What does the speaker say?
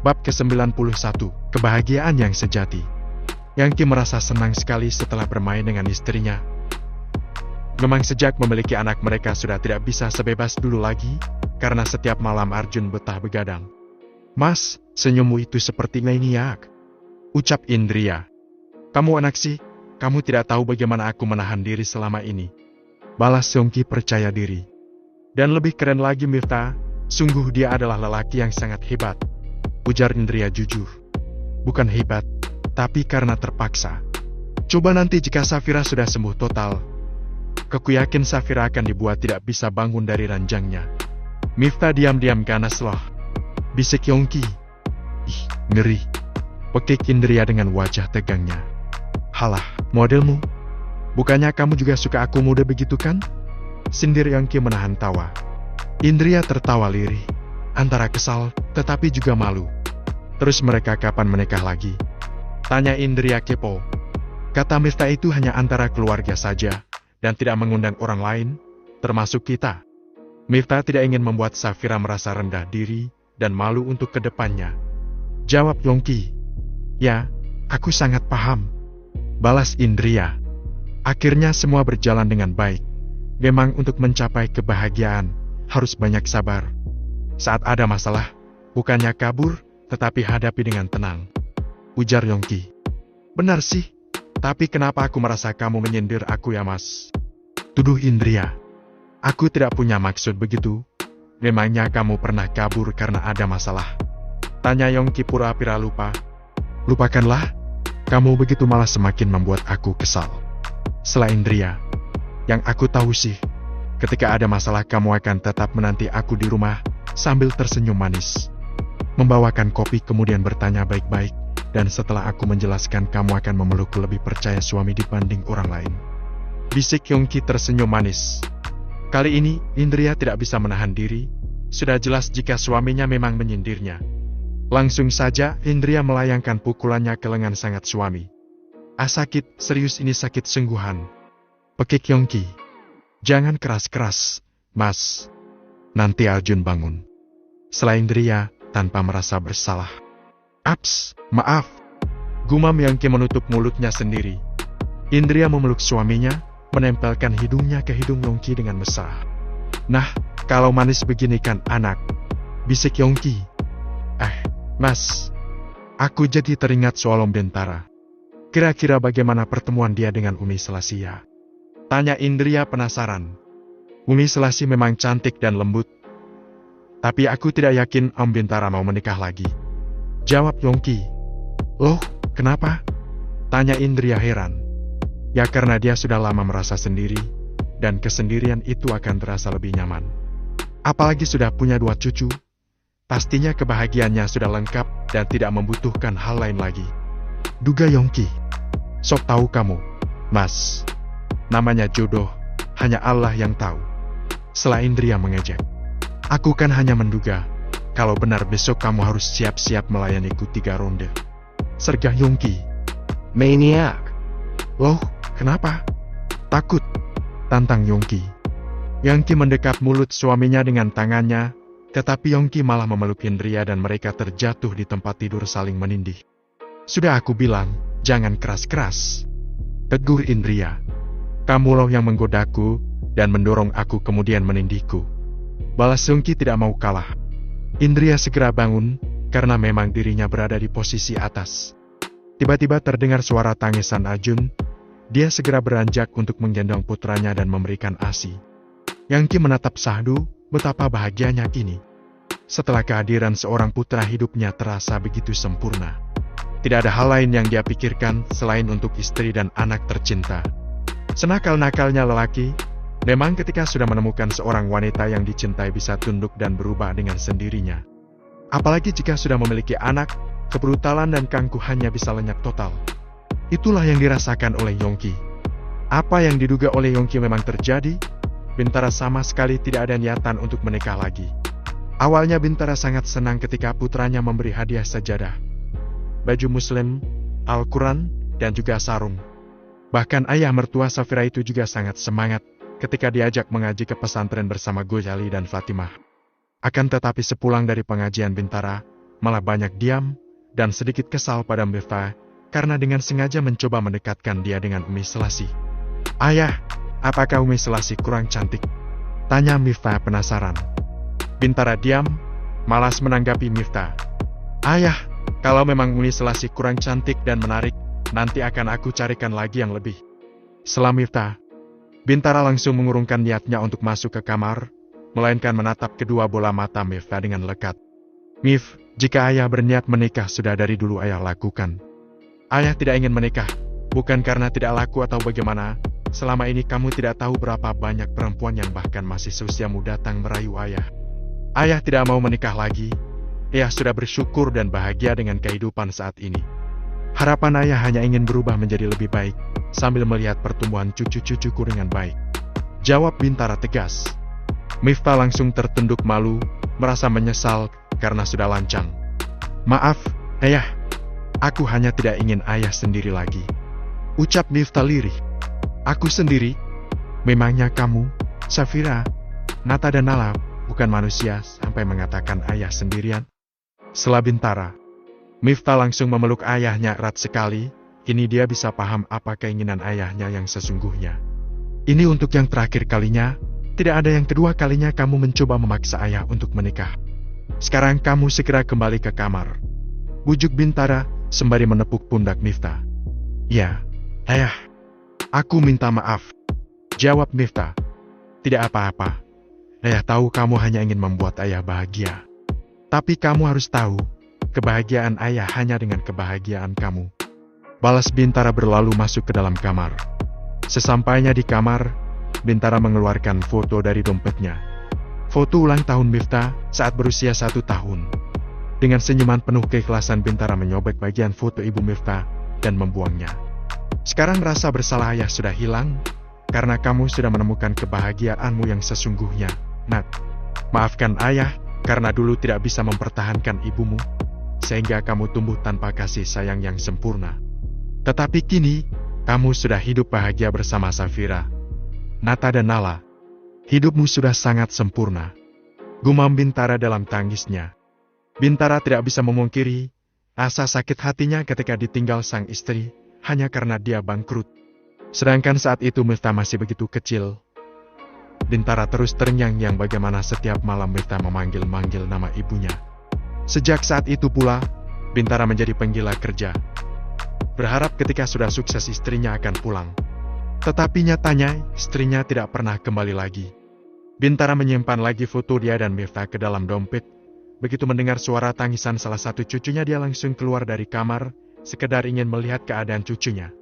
Bab ke-91, Kebahagiaan yang Sejati. Yongki merasa senang sekali setelah bermain dengan istrinya. Memang sejak memiliki anak mereka sudah tidak bisa sebebas dulu lagi, karena setiap malam Arjun betah begadang. "Mas, senyummu itu seperti maniak," ucap Indria. "Kamu anak sih, kamu tidak tahu bagaimana aku menahan diri selama ini," balas Yongki percaya diri. "Dan lebih keren lagi Miftah, sungguh dia adalah lelaki yang sangat hebat," ujar Indria jujur. "Bukan hebat, tapi karena terpaksa. Coba nanti jika Safira sudah sembuh total, aku yakin Safira akan dibuat tidak bisa bangun dari ranjangnya." "Miftah diam-diam ganas loh," bisik Yongki. "Ih, ngeri," pekik Indria dengan wajah tegangnya. "Halah, modelmu. Bukannya kamu juga suka aku muda begitu kan?" sindir Yongki menahan tawa. Indria tertawa lirih, antara kesal tetapi juga malu. "Terus mereka kapan menikah lagi?" tanya Indria kepo. "Kata Miftah itu hanya antara keluarga saja, dan tidak mengundang orang lain, termasuk kita." Miftah tidak ingin membuat Safira merasa rendah diri dan malu untuk kedepannya, jawab Yongki. "Ya, aku sangat paham," balas Indria. Akhirnya semua berjalan dengan baik. Memang untuk mencapai kebahagiaan, harus banyak sabar. Saat ada masalah, bukannya kabur, tetapi hadapi dengan tenang, ujar Yongki. "Benar sih, tapi kenapa aku merasa kamu menyindir aku ya mas?" tuduh Indria. "Aku tidak punya maksud begitu. Memangnya kamu pernah kabur karena ada masalah?" tanya Yongki pura-pura lupa. "Lupakanlah, kamu begitu malah semakin membuat aku kesal," sela Indria. "Yang aku tahu sih, ketika ada masalah kamu akan tetap menanti aku di rumah sambil tersenyum manis, membawakan kopi kemudian bertanya baik-baik, dan setelah aku menjelaskan kamu akan memelukku lebih percaya suami dibanding orang lain," bisik Yongki tersenyum manis. Kali ini, Indria tidak bisa menahan diri. Sudah jelas jika suaminya memang menyindirnya. Langsung saja, Indria melayangkan pukulannya ke lengan sangat suami. "Ah sakit, serius ini sakit sungguhan," pekik Yongki. "Jangan keras-keras, mas. Nanti Arjun bangun," sela Indria tanpa merasa bersalah. "Aps, maaf," gumam Yongki menutup mulutnya sendiri. Indria memeluk suaminya, menempelkan hidungnya ke hidung Yongki dengan mesra. "Nah, kalau manis begini kan anak," bisik Yongki. Mas, aku jadi teringat soal Om Bintara. Kira-kira bagaimana pertemuan dia dengan Umi Selassie?" tanya Indria penasaran. "Umi Selassie memang cantik dan lembut, tapi aku tidak yakin Om Bintara mau menikah lagi," jawab Yongki. "Loh, kenapa?" tanya Indria heran. "Ya karena dia sudah lama merasa sendiri, dan kesendirian itu akan terasa lebih nyaman. Apalagi sudah punya 2 cucu. Pastinya kebahagiaannya sudah lengkap dan tidak membutuhkan hal lain lagi," duga Yongki. "Sok tahu kamu, mas. Namanya jodoh, hanya Allah yang tahu," sela Indria mengejek. "Aku kan hanya menduga. Kalau benar besok kamu harus siap-siap melayaniku 3 ronde," sergah Yongki. "Maniak." "Loh, kenapa?" "Takut," tantang Yongki. Yongki mendekat mulut suaminya dengan tangannya, tetapi Yongki malah memeluk Indria dan mereka terjatuh di tempat tidur saling menindih. "Sudah aku bilang, jangan keras-keras," tegur Indria. "Kamu loh yang menggodaku dan mendorong aku kemudian menindihku," balas Yongki tidak mau kalah. Indria segera bangun, karena memang dirinya berada di posisi atas. Tiba-tiba terdengar suara tangisan Arjun. Dia segera beranjak untuk menggendong putranya dan memberikan ASI. Yongki menatap Sahdu. Betapa bahagianya kini. Setelah kehadiran seorang putra, hidupnya terasa begitu sempurna. Tidak ada hal lain yang dia pikirkan selain untuk istri dan anak tercinta. Senakal-nakalnya lelaki, memang ketika sudah menemukan seorang wanita yang dicintai bisa tunduk dan berubah dengan sendirinya. Apalagi jika sudah memiliki anak, kebrutalan dan keangkuhannya bisa lenyap total. Itulah yang dirasakan oleh Yongki. Apa yang diduga oleh Yongki memang terjadi. Bintara sama sekali tidak ada niatan untuk menikah lagi. Awalnya Bintara sangat senang ketika putranya memberi hadiah sajadah, baju muslim, Al-Quran, dan juga sarung. Bahkan ayah mertua Safira itu juga sangat semangat ketika diajak mengaji ke pesantren bersama Ghazali dan Fatimah. Akan tetapi sepulang dari pengajian Bintara, malah banyak diam dan sedikit kesal pada Miftah karena dengan sengaja mencoba mendekatkan dia dengan Umi Selasih. "Ayah, apakah Umi Selasih kurang cantik?" tanya Miftah penasaran. Bintara diam, malas menanggapi Miftah. "Ayah, kalau memang Umi Selasih kurang cantik dan menarik, nanti akan aku carikan lagi yang lebih," sela Miftah. Bintara langsung mengurungkan niatnya untuk masuk ke kamar, melainkan menatap kedua bola mata Miftah dengan lekat. "Mif, jika ayah berniat menikah sudah dari dulu ayah lakukan. Ayah tidak ingin menikah, bukan karena tidak laku atau bagaimana. Selama ini kamu tidak tahu berapa banyak perempuan yang bahkan masih seusiamu datang merayu ayah. Ayah tidak mau menikah lagi. Ayah sudah bersyukur dan bahagia dengan kehidupan saat ini. Harapan ayah hanya ingin berubah menjadi lebih baik, sambil melihat pertumbuhan cucu-cucuku dengan baik," jawab Bintara tegas. Miftah langsung tertunduk malu, merasa menyesal karena sudah lancang. "Maaf, ayah. Aku hanya tidak ingin ayah sendiri lagi," ucap Miftah lirih. "Aku sendiri? Memangnya kamu, Safira, Nata dan Nala bukan manusia sampai mengatakan ayah sendirian?" sela Bintara. Miftah langsung memeluk ayahnya erat sekali. Kini dia bisa paham apa keinginan ayahnya yang sesungguhnya. "Ini untuk yang terakhir kalinya. Tidak ada yang kedua kalinya kamu mencoba memaksa ayah untuk menikah. Sekarang kamu segera kembali ke kamar," bujuk Bintara sembari menepuk pundak Miftah. "Ya, ayah. Aku minta maaf," jawab Miftah. "Tidak apa-apa. Ayah tahu kamu hanya ingin membuat ayah bahagia. Tapi kamu harus tahu, kebahagiaan ayah hanya dengan kebahagiaan kamu," balas Bintara berlalu masuk ke dalam kamar. Sesampainya di kamar, Bintara mengeluarkan foto dari dompetnya. Foto ulang tahun Miftah saat berusia 1 tahun. Dengan senyuman penuh keikhlasan Bintara menyobek bagian foto ibu Miftah dan membuangnya. "Sekarang rasa bersalah ayah sudah hilang, karena kamu sudah menemukan kebahagiaanmu yang sesungguhnya, Nat. Maafkan ayah, karena dulu tidak bisa mempertahankan ibumu, sehingga kamu tumbuh tanpa kasih sayang yang sempurna. Tetapi kini, kamu sudah hidup bahagia bersama Safira, Nata dan Nala. Hidupmu sudah sangat sempurna," gumam Bintara dalam tangisnya. Bintara tidak bisa memungkiri rasa sakit hatinya ketika ditinggal sang istri hanya karena dia bangkrut. Sedangkan saat itu Miftah masih begitu kecil. Bintara terus terngiang-ngiang bagaimana setiap malam Miftah memanggil-manggil nama ibunya. Sejak saat itu pula, Bintara menjadi penggila kerja. Berharap ketika sudah sukses istrinya akan pulang. Tetapi nyatanya, istrinya tidak pernah kembali lagi. Bintara menyimpan lagi foto dia dan Miftah ke dalam dompet. Begitu mendengar suara tangisan salah satu cucunya, dia langsung keluar dari kamar, sekedar ingin melihat keadaan cucunya.